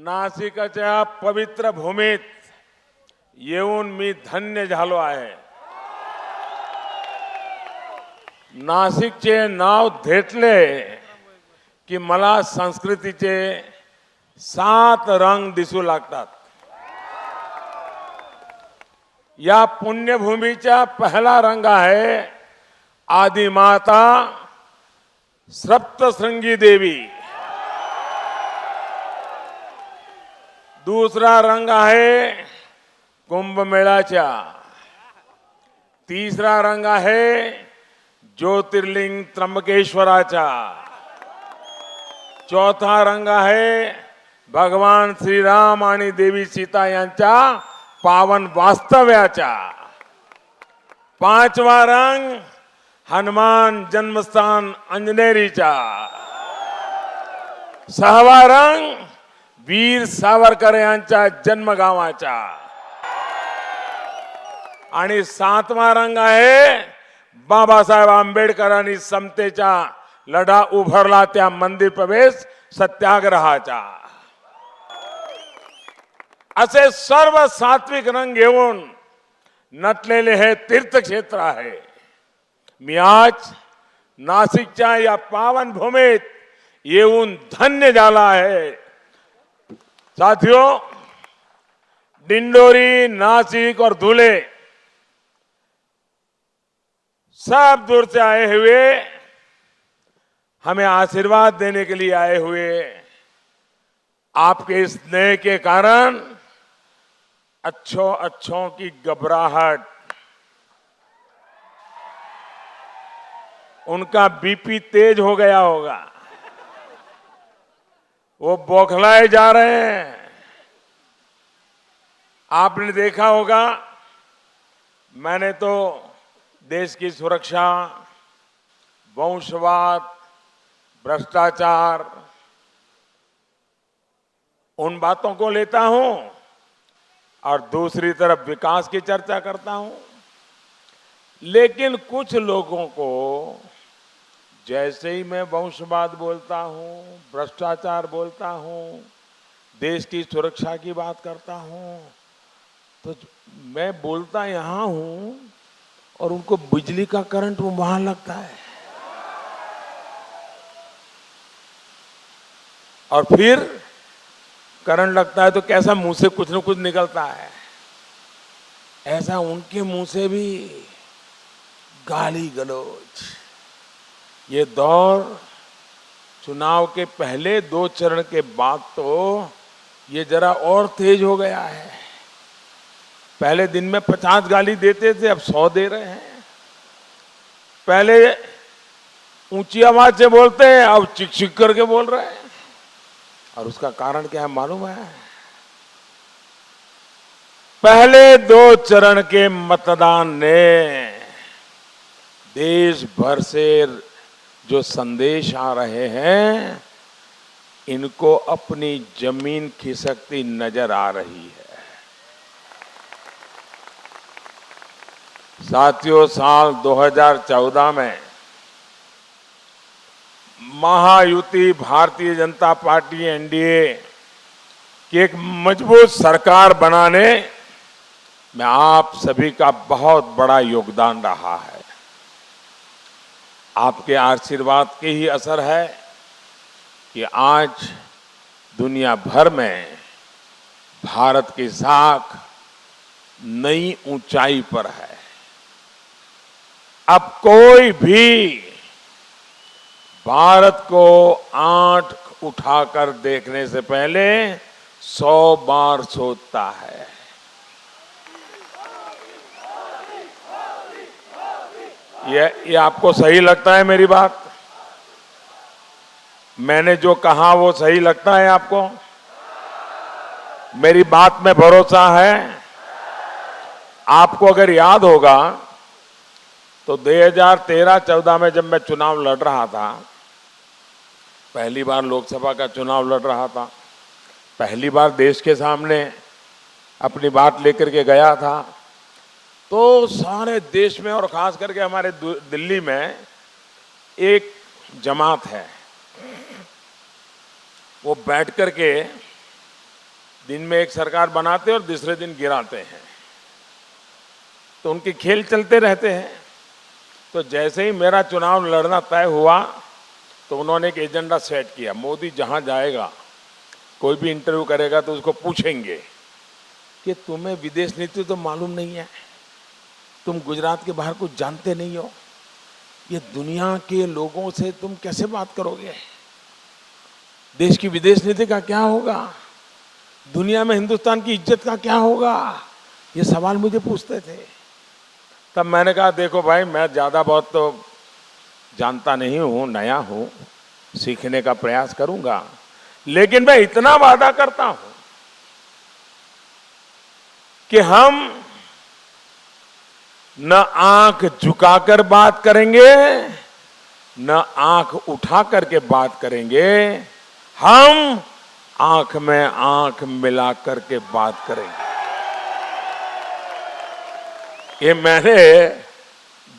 नाशिकच्या पवित्र भूमीत येऊन मी धन्य झालो आहे. नाशिकचे नाव घेतले की मला संस्कृतीचे 7 रंग दिसू लागतात. या पुण्यभूमीचा पहिला रंग आहे आदिमाता सप्तशृंगी देवी. दूसरा रंग आहे कुंभ मेळ्याचा. तीसरा रंग आहे ज्योतिर्लिंग त्र्यंबकेश्वराचा. चौथा रंग आहे भगवान श्रीराम आणि देवी सीता यांच्या पावन वास्तव्याचा. पाचवा रंग हनुमान जन्मस्थान अंजनेरीचा. सहावा रंग वीर सावरकर यांच्या जन्मगावाचा. आणि सातवा रंग आहे बाबासाहेब आंबेडकरांनी समतेचा लढा उभारला त्या मंदिर प्रवेश सत्याग्रहाचा. असे सर्व सात्विक रंग घेऊन नटलेले हे तीर्थक्षेत्र आहे. मी आज नाशिकच्या या पावन भूमीत येऊन धन्य झाला आहे. साथियों, डिंडोरी, नासिक और धुले सब दूर से आए हुए हमें आशीर्वाद देने के लिए आए हुए आपके स्नेह के कारण अच्छों की घबराहट, उनका बीपी तेज हो गया होगा, वो बौखलाए जा रहे हैं. आपने देखा होगा मैंने तो देश की सुरक्षा, वंशवाद, भ्रष्टाचार उन बातों को लेता हूं और दूसरी तरफ विकास की चर्चा करता हूं. लेकिन कुछ लोगों को जैसे ही मैं वंशवाद बोलता हूं, भ्रष्टाचार बोलता हूं, देश की सुरक्षा की बात करता हूं, तो मैं बोलता यहां हूं और उनको बिजली का करंट वहां लगता है. और फिर करंट लगता है तो कैसा मुंह से कुछ न कुछ निकलता है. ऐसा उनके मुंह से भी गाली गलौज. ये दौर चुनाव के पहले 2 चरण के बाद तो ये जरा और तेज हो गया है. पहले दिन में 50 गाली देते थे, अब 100 दे रहे हैं. पहले ऊंची आवाज से बोलते हैं, अब चिक चिक करके बोल रहे हैं. और उसका कारण क्या है मालूम है? पहले 2 चरण के मतदान ने देश भर से जो संदेश आ रहे हैं, इनको अपनी जमीन खिसकती नजर आ रही है. साथियों, साल 2014 में महायुति भारतीय जनता पार्टी एनडीए की एक मजबूत सरकार बनाने में आप सभी का बहुत बड़ा योगदान रहा है. आपके आशीर्वाद के ही असर है कि आज दुनिया भर में भारत की साख नई ऊंचाई पर है. अब कोई भी भारत को आंख उठाकर देखने से पहले 100 बार सोचता है. ये आपको सही लगता है मेरी बात? मैंने जो कहा वो सही लगता है आपको? मेरी बात में भरोसा है? आपको अगर याद होगा तो 2013-14 में जब मैं चुनाव लड़ रहा था, पहली बार लोकसभा का चुनाव लड़ रहा था, पहली बार देश के सामने अपनी बात लेकर के गया था, तो सारे देश में और खास करके हमारे दिल्ली में एक जमात है, वो बैठ करके दिन में एक सरकार बनाते और दूसरे दिन गिराते हैं, तो उनके खेल चलते रहते हैं। तो जैसे ही मेरा चुनाव लड़ना तय हुआ तो उन्होंने एक एजेंडा सेट किया, मोदी जहां जाएगा कोई भी इंटरव्यू करेगा तो उसको पूछेंगे कि तुम्हें विदेश नीति तो मालूम नहीं है, तुम गुजरात के बाहर कुछ जानते नहीं हो, ये दुनिया के लोगों से तुम कैसे बात करोगे, देश की विदेश नीति का क्या होगा, दुनिया में हिंदुस्तान की इज्जत का क्या होगा, ये सवाल मुझे पूछते थे। तब मैंने कहा देखो भाई, मैं ज़्यादा बहुत तो जानता नहीं हूँ, नया हूँ, सीखने का प्रयास करूंगा, लेकिन मैं इतना वादा करता हूं कि हम न आंख झुकाकर बात करेंगे, न आंख उठा करके बात करेंगे, हम आंख में आंख मिला करके बात करेंगे। ये मैंने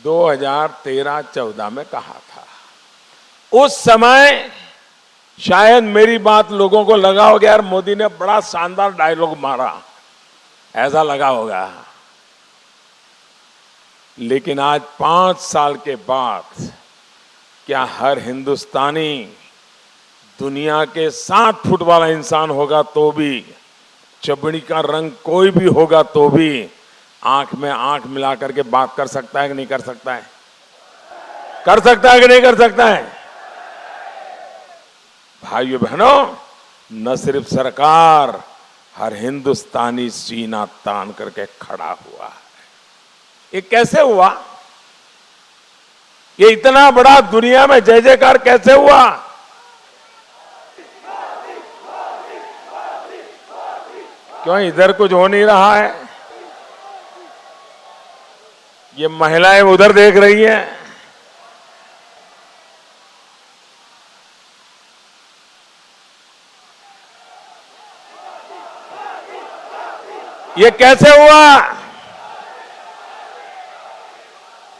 2013-14 में कहा था। उस समय शायद मेरी बात लोगों को लगा होगा यार मोदी ने बड़ा शानदार डायलॉग मारा, ऐसा लगा होगा। लेकिन आज 5 साल के बाद क्या हर हिंदुस्तानी दुनिया के 7 फुट वाला इंसान होगा तो भी, चमड़ी का रंग कोई भी होगा तो भी आंख में आंख मिला करके बात कर सकता है कि नहीं कर सकता है? कर सकता है कि नहीं कर सकता है? भाइयों बहनों, न सिर्फ सरकार, हर हिंदुस्तानी सीना तान करके खड़ा हुआ है। ये कैसे हुआ? ये इतना बड़ा दुनिया में जय जयकार कैसे हुआ? क्यों इधर कुछ हो नहीं रहा है? ये महिलाएं उधर देख रही हैं। ये कैसे हुआ?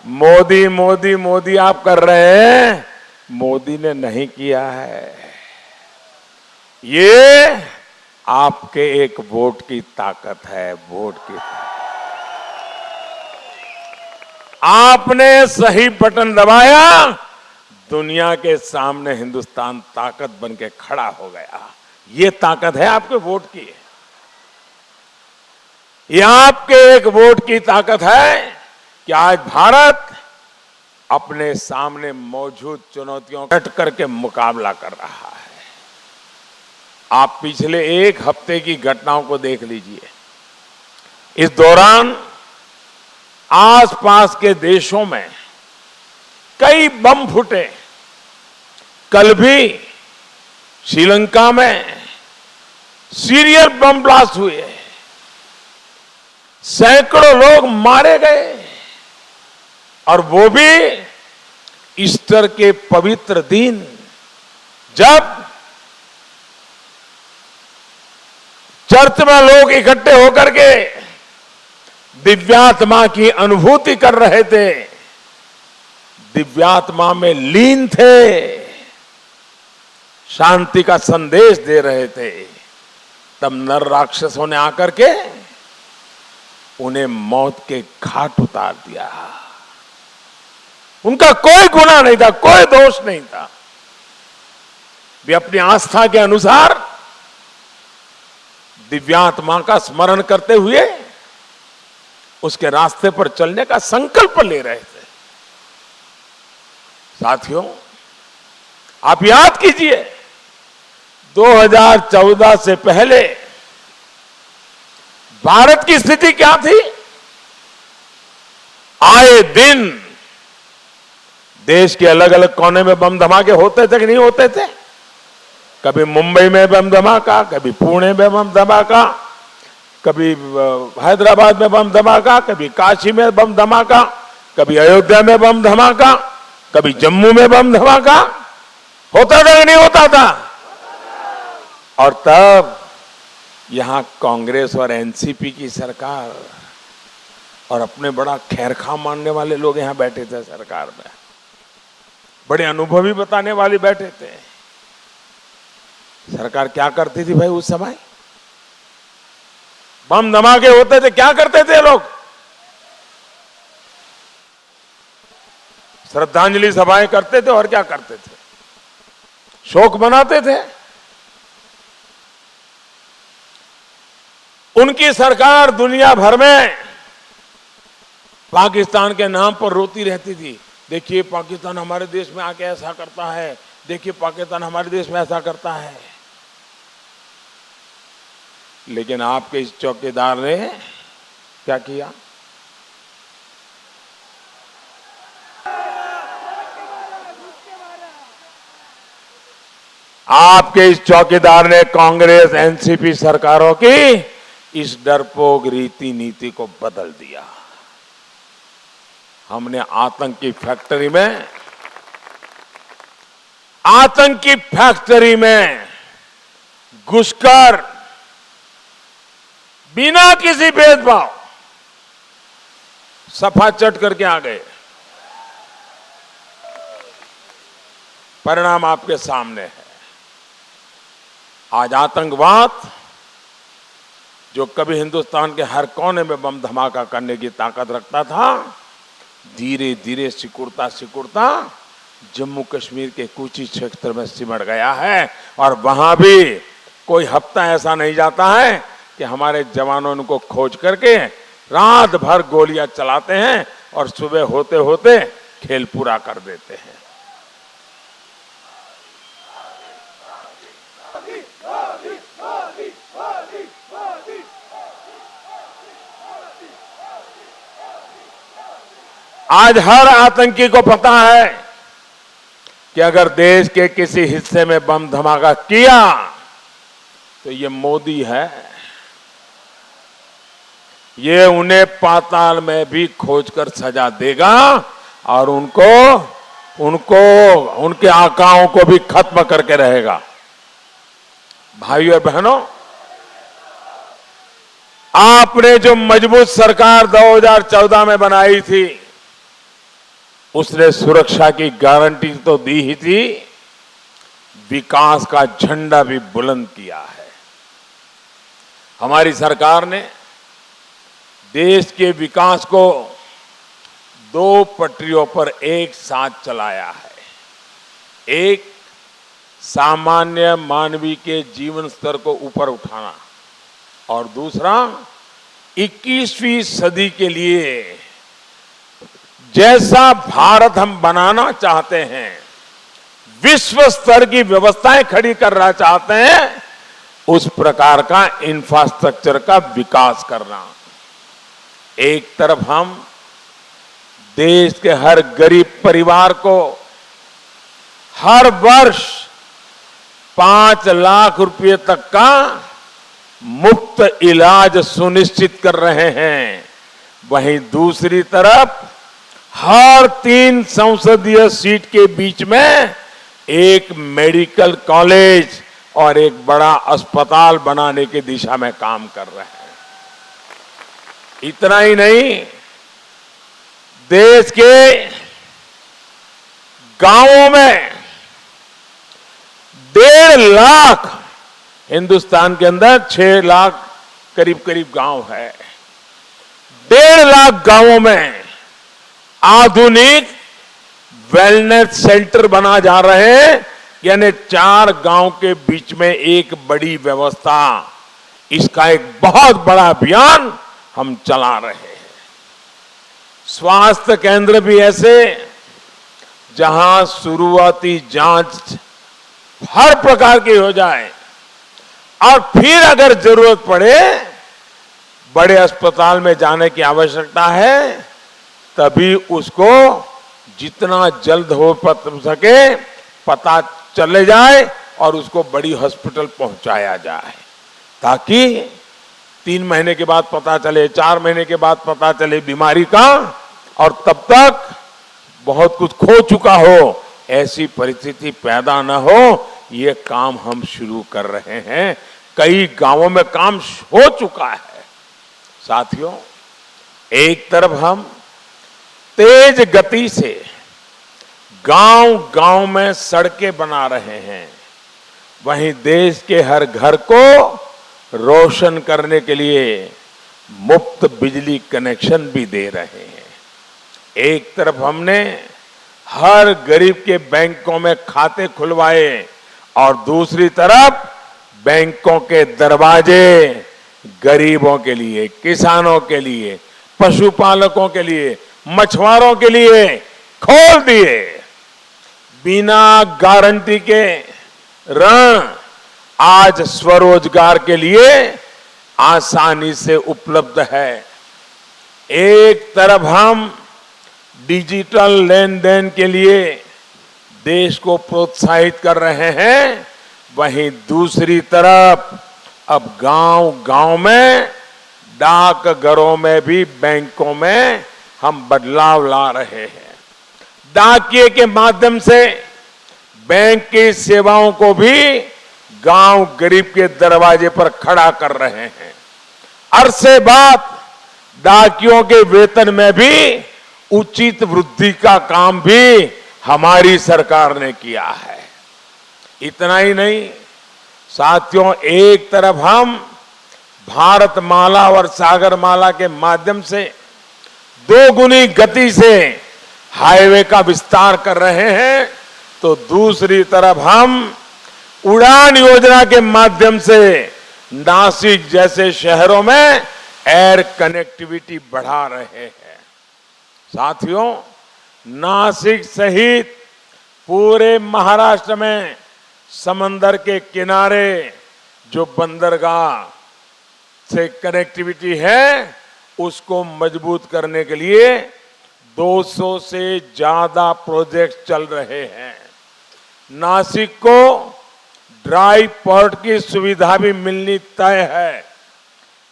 मोदी मोदी मोदी आप कर रहे हैं, मोदी ने नहीं किया है। ये आपके एक वोट की ताकत है, वोट की ताकत। आपने सही बटन दबाया, दुनिया के सामने हिंदुस्तान ताकत बन के खड़ा हो गया। ये ताकत है आपके वोट की। ये आपके एक वोट की ताकत है कि आज भारत अपने सामने मौजूद चुनौतियों का डट करके मुकाबला कर रहा है। आप पिछले 1 हफ्ते की घटनाओं को देख लीजिए। इस दौरान आसपास के देशों में कई बम फूटे। कल भी श्रीलंका में सीरियल बम ब्लास्ट हुए, सैकड़ों लोग मारे गए, और वो भी ईस्टर के पवित्र दिन, जब चर्च में लोग इकट्ठे होकर के दिव्यात्मा की अनुभूति कर रहे थे, दिव्यात्मा में लीन थे, शांति का संदेश दे रहे थे, तब नर राक्षसों ने आकर के उन्हें मौत के घाट उतार दिया। उनका कोई गुनाह नहीं था, कोई दोष नहीं था। वे अपनी आस्था के अनुसार दिव्यात्मा का स्मरण करते हुए उसके रास्ते पर चलने का संकल्प ले रहे थे। साथियों, आप याद कीजिए, 2014 से पहले भारत की स्थिति क्या थी? आए दिन देश के अलग अलग कोने में बम धमाके होते थे कि नहीं होते थे? कभी मुंबई में बम धमाका, कभी पुणे में बम धमाका, कभी हैदराबाद में बम धमाका, कभी काशी में बम धमाका, कभी अयोध्या में बम धमाका, कभी जम्मू में बम धमाका। होता था कि नहीं होता था? और तब यहां कांग्रेस और एनसीपी की सरकार और अपने बड़ा खैरखा मानने वाले लोग यहां बैठे थे सरकार में, बड़े अनुभवी बताने वाले बैठे थे। सरकार क्या करती थी भाई उस समय? बम धमाके होते थे, क्या करते थे लोग? श्रद्धांजलि सभाएं करते थे और क्या करते थे? शोक मनाते थे। उनकी सरकार दुनिया भर में पाकिस्तान के नाम पर रोती रहती थी। देखिए पाकिस्तान हमारे देश में आके ऐसा करता है, देखिए पाकिस्तान हमारे देश में ऐसा करता है। लेकिन आपके इस चौकीदार ने क्या किया? आपके इस चौकीदार ने कांग्रेस एनसीपी सरकारों की इस डरपोक रीति नीति को बदल दिया। हमने आतंकी फैक्ट्री में घुसकर बिना किसी भेदभाव सफा चट करके आ गए। परिणाम आपके सामने है। आज आतंकवाद जो कभी हिंदुस्तान के हर कोने में बम धमाका करने की ताकत रखता था, धीरे धीरे सिकुड़ता जम्मू कश्मीर के कुछ ही क्षेत्र में सिमट गया है। और वहां भी कोई हफ्ता ऐसा नहीं जाता है कि हमारे जवानों उनको खोज करके रात भर गोलियां चलाते हैं और सुबह होते होते खेल पूरा कर देते हैं। आज हर आतंकी को पता है कि अगर देश के किसी हिस्से में बम धमाका किया तो ये मोदी है, ये उन्हें पाताल में भी खोजकर सजा देगा और उनके आकाओं को भी खत्म करके रहेगा। भाइयों और बहनों, आपने जो मजबूत सरकार 2014 में बनाई थी, उसने सुरक्षा की गारंटी तो दी ही थी, विकास का झंडा भी बुलंद किया है। हमारी सरकार ने देश के विकास को 2 पटरियों पर एक साथ चलाया है। एक, सामान्य मानवीय के जीवन स्तर को ऊपर उठाना, और दूसरा 21वीं सदी के लिए जैसा भारत हम बनाना चाहते हैं, विश्व स्तर की व्यवस्थाएं खड़ी करना चाहते हैं, उस प्रकार का इंफ्रास्ट्रक्चर का विकास करना। एक तरफ हम देश के हर गरीब परिवार को हर वर्ष 5 लाख रुपए तक का मुफ्त इलाज सुनिश्चित कर रहे हैं, वहीं दूसरी तरफ हर 3 संसदीय सीट के बीच में एक मेडिकल कॉलेज और एक बड़ा अस्पताल बनाने की दिशा में काम कर रहे हैं। इतना ही नहीं, देश के गांवों में 1.5 लाख, हिंदुस्तान के अंदर 6 लाख करीब गांव है, 1.5 लाख गांवों में आधुनिक वेलनेस सेंटर बना जा रहे हैं, यानी 4 गांव के बीच में एक बड़ी व्यवस्था। इसका एक बहुत बड़ा अभियान हम चला रहे हैं। स्वास्थ्य केंद्र भी ऐसे, जहां शुरुआती जांच हर प्रकार की हो जाए और फिर अगर जरूरत पड़े बड़े अस्पताल में जाने की आवश्यकता है, तभी उसको जितना जल्द हो सके पता चले जाए और उसको बड़ी हॉस्पिटल पहुंचाया जाए, ताकि 3 महीने के बाद पता चले, 4 महीने के बाद पता चले बीमारी का, और तब तक बहुत कुछ खो चुका हो, ऐसी परिस्थिति पैदा न हो। ये काम हम शुरू कर रहे हैं। कई गांवों में काम हो चुका है। साथियों, एक तरफ हम तेज गति से गांव-गांव में सड़कें बना रहे हैं, वहीं देश के हर घर को रोशन करने के लिए मुफ्त बिजली कनेक्शन भी दे रहे हैं। एक तरफ हमने हर गरीब के बैंकों में खाते खुलवाए और दूसरी तरफ बैंकों के दरवाजे गरीबों के लिए, किसानों के लिए, पशुपालकों के लिए, मछुआरों के लिए खोल दिए। बिना गारंटी के ऋण आज स्वरोजगार के लिए आसानी से उपलब्ध है। एक तरफ हम डिजिटल लेन देन के लिए देश को प्रोत्साहित कर रहे हैं, वहीं दूसरी तरफ अब गांव-गांव में, डाकघरों में भी, बैंकों में हम बदलाव ला रहे हैं। डाकिए के माध्यम से बैंक की सेवाओं को भी गांव गरीब के दरवाजे पर खड़ा कर रहे हैं। अरसे बाद डाकियों के वेतन में भी उचित वृद्धि का काम भी हमारी सरकार ने किया है। इतना ही नहीं साथियों, एक तरफ हम भारतमाला और सागरमाला के माध्यम से दोगुनी गति से हाईवे का विस्तार कर रहे हैं, तो दूसरी तरफ हम उड़ान योजना के माध्यम से नासिक जैसे शहरों में एयर कनेक्टिविटी बढ़ा रहे हैं। साथियों, नासिक सहित पूरे महाराष्ट्र में समंदर के किनारे जो बंदरगाह से कनेक्टिविटी है, उसको मजबूत करने के लिए 200 से ज्यादा प्रोजेक्ट चल रहे हैं। नासिक को ड्राई पोर्ट की सुविधा भी मिलनी तय है।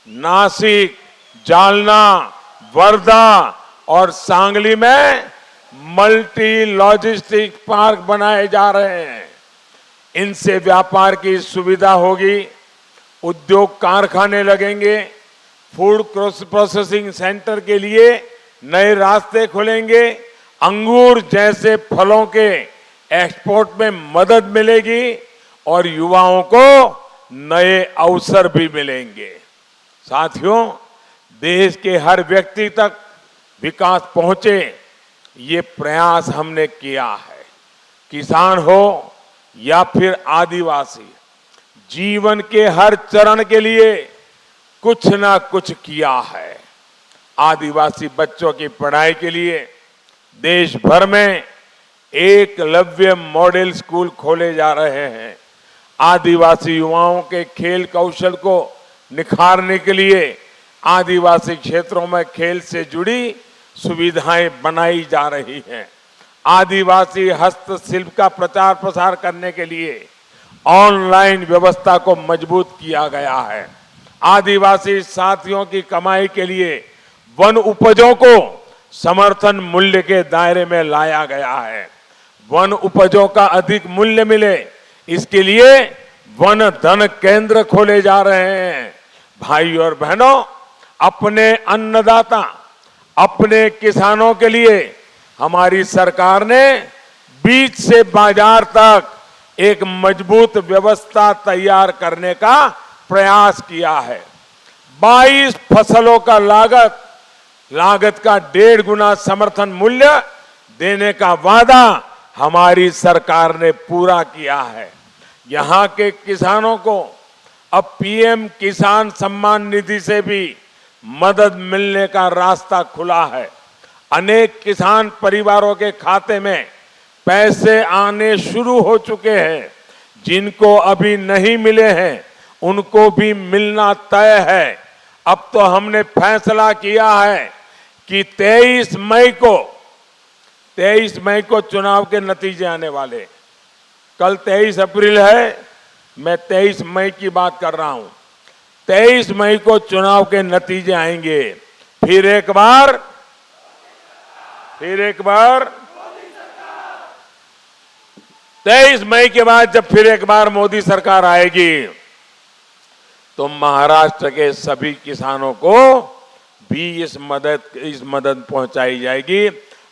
नासिक, जालना, वर्धा और सांगली में मल्टी लॉजिस्टिक पार्क बनाए जा रहे हैं। इनसे व्यापार की सुविधा होगी, उद्योग कारखाने लगेंगे, फूड प्रोसेसिंग सेंटर के लिए नए रास्ते खुलेंगे, अंगूर जैसे फलों के एक्सपोर्ट में मदद मिलेगी और युवाओं को नए अवसर भी मिलेंगे। साथियों, देश के हर व्यक्ति तक विकास पहुंचे, ये प्रयास हमने किया है। किसान हो या फिर आदिवासी, जीवन के हर चरण के लिए कुछ ना कुछ किया है। आदिवासी बच्चों की पढ़ाई के लिए देश भर में एकलव्य मॉडल स्कूल खोले जा रहे हैं। आदिवासी युवाओं के खेल कौशल को निखारने के लिए आदिवासी क्षेत्रों में खेल से जुड़ी सुविधाएं बनाई जा रही हैं। आदिवासी हस्तशिल्प का प्रचार प्रसार करने के लिए ऑनलाइन व्यवस्था को मजबूत किया गया है। आदिवासी साथियों की कमाई के लिए वन उपजों को समर्थन मूल्य के दायरे में लाया गया है। वन उपजों का अधिक मूल्य मिले, इसके लिए वन धन केंद्र खोले जा रहे हैं। भाई और बहनों, अपने अन्नदाता, अपने किसानों के लिए हमारी सरकार ने बीज से बाजार तक एक मजबूत व्यवस्था तैयार करने का प्रयास किया है। 22 फसलों का लागत का 1.5 गुना समर्थन मूल्य देने का वादा हमारी सरकार ने पूरा किया है। यहां के किसानों को अब पीएम किसान सम्मान निधि से भी मदद मिलने का रास्ता खुला है। अनेक किसान परिवारों के खाते में पैसे आने शुरू हो चुके हैं। जिनको अभी नहीं मिले हैं, उनको भी मिलना तय है। अब तो हमने फैसला किया है कि 23 मई को चुनाव के नतीजे आने वाले। कल 23 अप्रैल है, मैं 23 मई की बात कर रहा हूं। 23 मई को चुनाव के नतीजे आएंगे। फिर एक बार 23 मई के बाद जब फिर एक बार मोदी सरकार आएगी, तो महाराष्ट्र के सभी किसानों को भी इस मदद पहुंचाई जाएगी।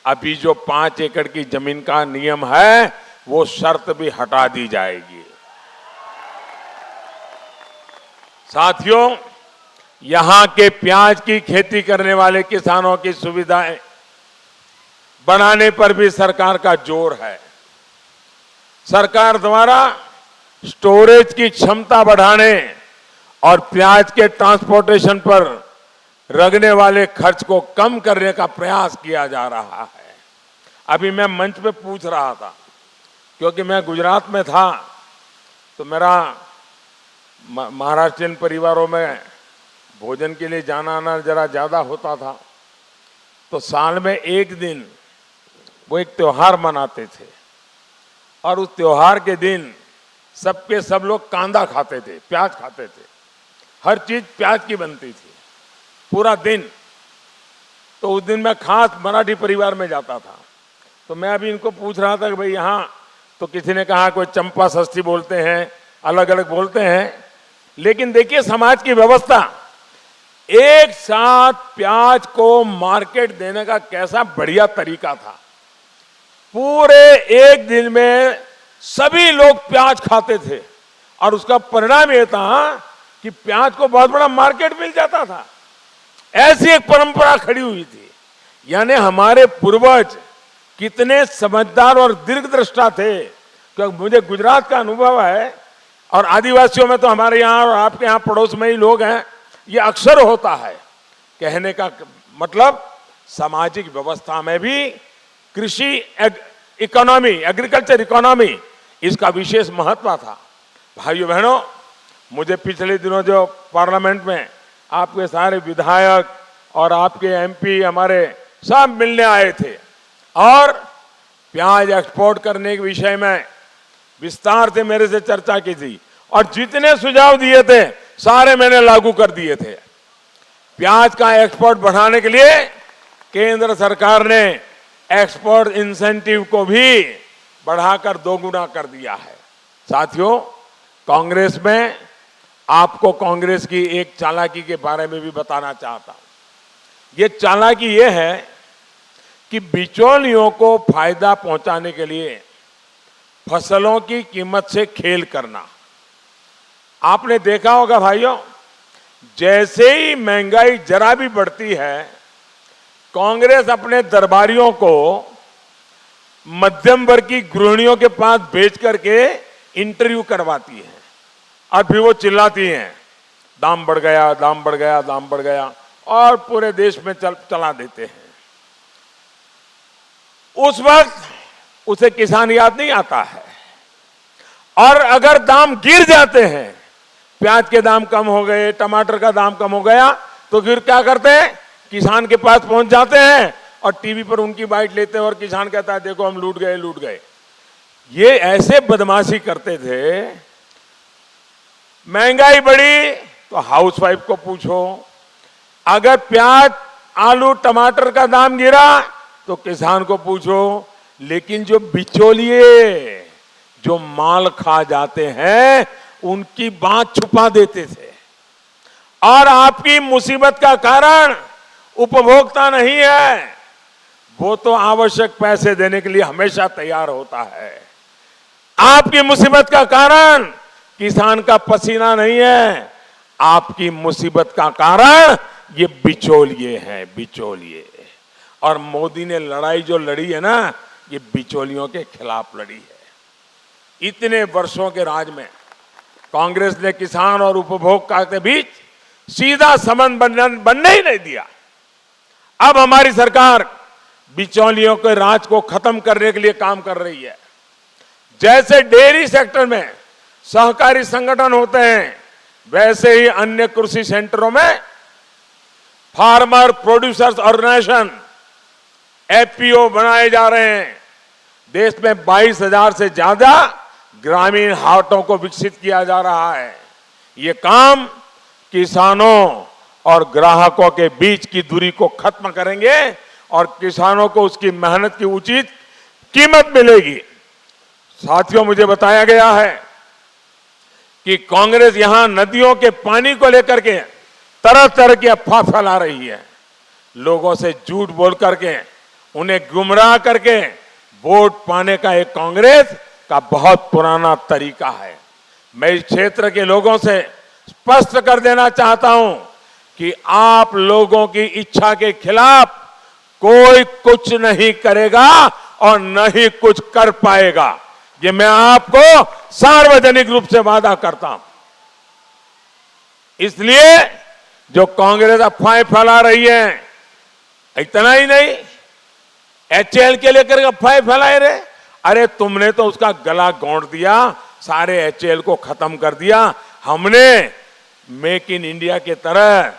अभी जो 5 एकड़ की जमीन का नियम है, वो शर्त भी हटा दी जाएगी। साथियों, यहां के प्याज की खेती करने वाले किसानों की सुविधाएं बनाने पर भी सरकार का जोर है। सरकार द्वारा स्टोरेज की क्षमता बढ़ाने और प्याज के ट्रांसपोर्टेशन पर लगने वाले खर्च को कम करने का प्रयास किया जा रहा है। अभी मैं मंच पे पूछ रहा था, क्योंकि मैं गुजरात में था तो मेरा महाराष्ट्रियन परिवारों में भोजन के लिए जाना आना जरा ज्यादा होता था। तो साल में एक दिन वो एक त्योहार मनाते थे और उस त्योहार के दिन सबके सब लोग कांदा खाते थे, प्याज खाते थे, हर चीज प्याज की बनती थी पूरा दिन। तो उस दिन मैं खास मराठी परिवार में जाता था। तो मैं अभी इनको पूछ रहा था कि भाई यहाँ तो किसी ने कहा कोई चंपा षष्ठी बोलते हैं, अलग अलग बोलते हैं, लेकिन देखिए समाज की व्यवस्था, एक साथ प्याज को मार्केट देने का कैसा बढ़िया तरीका था। पूरे एक दिन में सभी लोग प्याज खाते थे और उसका परिणाम यह था कि प्याज को बहुत बड़ा मार्केट मिल जाता था। ऐसी एक परंपरा खड़ी हुई थी। यानी हमारे पूर्वज कितने समझदार और दीर्घदृष्टा थे। क्योंकि मुझे गुजरात का अनुभव है और आदिवासियों में तो हमारे यहाँ और आपके यहाँ पड़ोस में ही लोग हैं, ये अक्सर होता है। कहने का मतलब सामाजिक व्यवस्था में भी कृषि इकोनॉमी, एग्रीकल्चर इकोनॉमी, इसका विशेष महत्व था। भाइयों बहनों, मुझे पिछले दिनों जो पार्लियामेंट में आपके सारे विधायक और आपके एमपी हमारे सब मिलने आए थे और प्याज एक्सपोर्ट करने के विषय में विस्तार से मेरे से चर्चा की थी और जितने सुझाव दिए थे सारे मैंने लागू कर दिए थे। प्याज का एक्सपोर्ट बढ़ाने के लिए केंद्र सरकार ने एक्सपोर्ट इंसेंटिव को भी बढ़ाकर 2 गुना कर दिया है। साथियों, कांग्रेस में आपको कांग्रेस की एक चालाकी के बारे में भी बताना चाहता हूं। ये चालाकी ये है कि बिचौलियों को फायदा पहुंचाने के लिए फसलों की कीमत से खेल करना। आपने देखा होगा भाइयों, जैसे ही महंगाई जरा भी बढ़ती है, कांग्रेस अपने दरबारियों को मध्यम वर्ग की गृहिणियों के पास भेज करके इंटरव्यू करवाती है और फिर वो चिल्लाती हैं, दाम बढ़ गया, दाम बढ़ गया, दाम बढ़ गया, और पूरे देश में चला देते हैं। उस वक्त उसे किसान याद नहीं आता है। और अगर दाम गिर जाते हैं, प्याज के दाम कम हो गए, टमाटर का दाम कम हो गया, तो फिर क्या करते हैं, किसान के पास पहुंच जाते हैं और टीवी पर उनकी बाइट लेते हैं और किसान कहता है देखो हम लूट गए, लूट गए। ये ऐसे बदमाशी करते थे। महंगाई बढ़ी तो हाउसवाइफ को पूछो, अगर प्याज, आलू, टमाटर का दाम गिरा तो किसान को पूछो, लेकिन जो बिचौलिए जो माल खा जाते हैं उनकी बात छुपा देते थे। और आपकी मुसीबत का कारण उपभोक्ता नहीं है, वो तो आवश्यक पैसे देने के लिए हमेशा तैयार होता है। आपकी मुसीबत का कारण किसान का पसीना नहीं है, आपकी मुसीबत का कारण ये बिचौलिए हैं, बिचौलिए। और मोदी ने लड़ाई जो लड़ी है ना, ये बिचौलियों के खिलाफ लड़ी है। इतने वर्षों के राज में कांग्रेस ने किसान और उपभोक्ता के बीच सीधा संबंध बनने ही नहीं दिया। अब हमारी सरकार बिचौलियों के राज को खत्म करने के लिए काम कर रही है। जैसे डेयरी सेक्टर में सहकारी संगठन होते हैं, वैसे ही अन्य कृषि सेंटरों में फार्मर प्रोड्यूसर्स ऑर्गेनाइजेशन एफपीओ बनाए जा रहे हैं। देश में 22,000 से ज्यादा ग्रामीण हाटों को विकसित किया जा रहा है। ये काम किसानों और ग्राहकों के बीच की दूरी को खत्म करेंगे और किसानों को उसकी मेहनत की उचित कीमत मिलेगी। साथियों, मुझे बताया गया है कि कांग्रेस यहां नदियों के पानी को लेकर के तरह तरह की अफवाह फैला रही है। लोगों से झूठ बोल करके, उन्हें गुमराह करके वोट पाने का एक कांग्रेस का बहुत पुराना तरीका है। मैं इस क्षेत्र के लोगों से स्पष्ट कर देना चाहता हूं कि आप लोगों की इच्छा के खिलाफ कोई कुछ नहीं करेगा और न ही कुछ कर पाएगा। ये मैं आपको सार्वजनिक रूप से वादा करता हूं। इसलिए जो कांग्रेस अफवाहें फैला रही है, इतना ही नहीं, एचएएल के लेकर अफवाहें फैलाए रहे। अरे तुमने तो उसका गला घोंट दिया, सारे एचएएल को खत्म कर दिया। हमने मेक इन इंडिया के तरह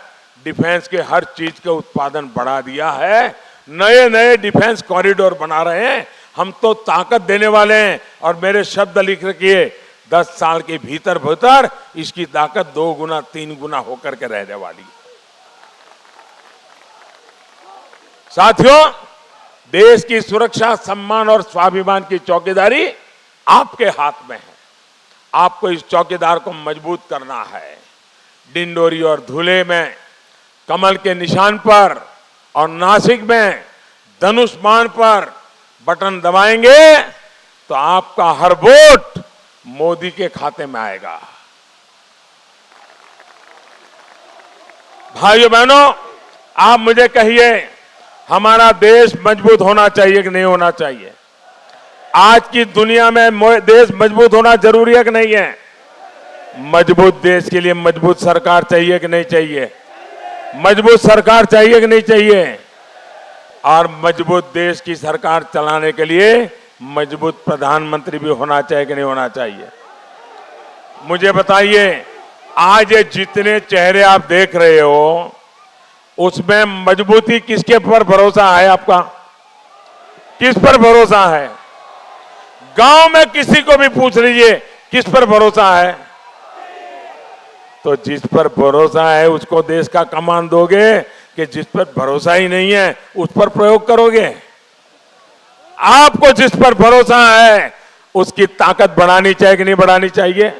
डिफेंस के हर चीज के उत्पादन बढ़ा दिया है, नए नए डिफेंस कॉरिडोर बना रहे हैं। हम तो ताकत देने वाले हैं और मेरे शब्द लिख रखिए, 10 साल के भीतर भीतर इसकी ताकत 2 गुना 3 गुना होकर के रहने वाली। साथियों, देश की सुरक्षा, सम्मान और स्वाभिमान की चौकीदारी आपके हाथ में है। आपको इस चौकीदार को मजबूत करना है। डिंडोरी और धुले में कमल के निशान पर और नासिक में धनुष बाण पर बटन दबाएंगे तो आपका हर वोट मोदी के खाते में आएगा। भाइयों बहनों, आप मुझे कहिए, हमारा देश मजबूत होना चाहिए कि नहीं होना चाहिए? आज की दुनिया में देश मजबूत होना जरूरी है कि नहीं है? मजबूत देश के लिए मजबूत सरकार चाहिए कि नहीं चाहिए? मजबूत सरकार चाहिए कि नहीं चाहिए? और मजबूत देश की सरकार चलाने के लिए मजबूत प्रधानमंत्री भी होना चाहिए कि नहीं होना चाहिए? मुझे बताइए, आज ये जितने चेहरे आप देख रहे हो, उसमें मजबूती किसके पर भरोसा है आपका? किस पर भरोसा है? गांव में किसी को भी पूछ लीजिए, किस पर भरोसा है? तो जिस पर भरोसा है उसको देश का कमान दोगे कि जिस पर भरोसा ही नहीं है उस पर प्रयोग करोगे? आपको जिस पर भरोसा है उसकी ताकत बढ़ानी चाहिए कि नहीं बढ़ानी चाहिए?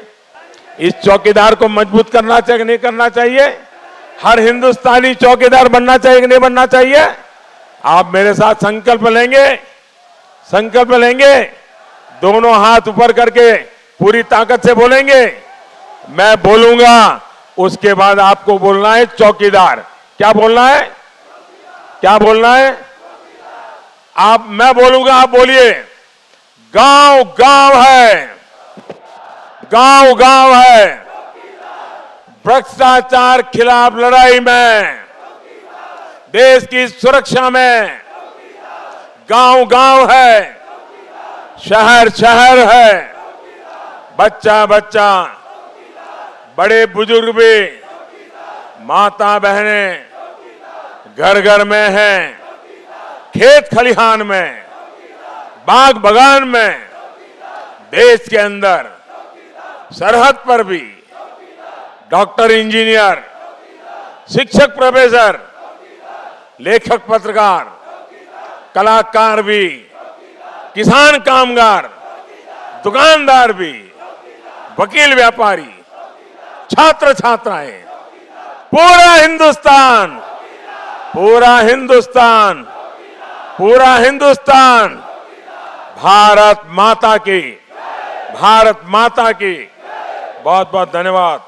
इस चौकीदार को मजबूत करना चाहिए कि नहीं करना चाहिए? हर हिंदुस्तानी चौकीदार बनना चाहिए कि नहीं बनना चाहिए? आप मेरे साथ संकल्प लेंगे? संकल्प लेंगे? दोनों हाथ ऊपर करके पूरी ताकत से बोलेंगे। मैं बोलूंगा, उसके बाद आपको बोलना है चौकीदार। क्या बोलना है? क्या बोलना है? मैं बोलूंगा, आप बोलिए। गांव गांव है, गांव गांव है, भ्रष्टाचार खिलाफ लड़ाई में, देश की सुरक्षा में गांव गांव है, शहर शहर है, बच्चा बच्चा, बड़े बुजुर्ग भी, माता बहनें घर घर में हैं, खेत खलिहान में, बाग बगान में, देश के अंदर, सरहद पर भी, डॉक्टर इंजीनियर, शिक्षक प्रोफेसर, लेखक पत्रकार, कलाकार भी, किसान कामगार, दुकानदार भी, वकील व्यापारी, छात्र छात्राएं, पूरा हिंदुस्तान, पूरा हिंदुस्तान, पूरा हिंदुस्तान भारत माता की, भारत माता की। बहुत बहुत धन्यवाद।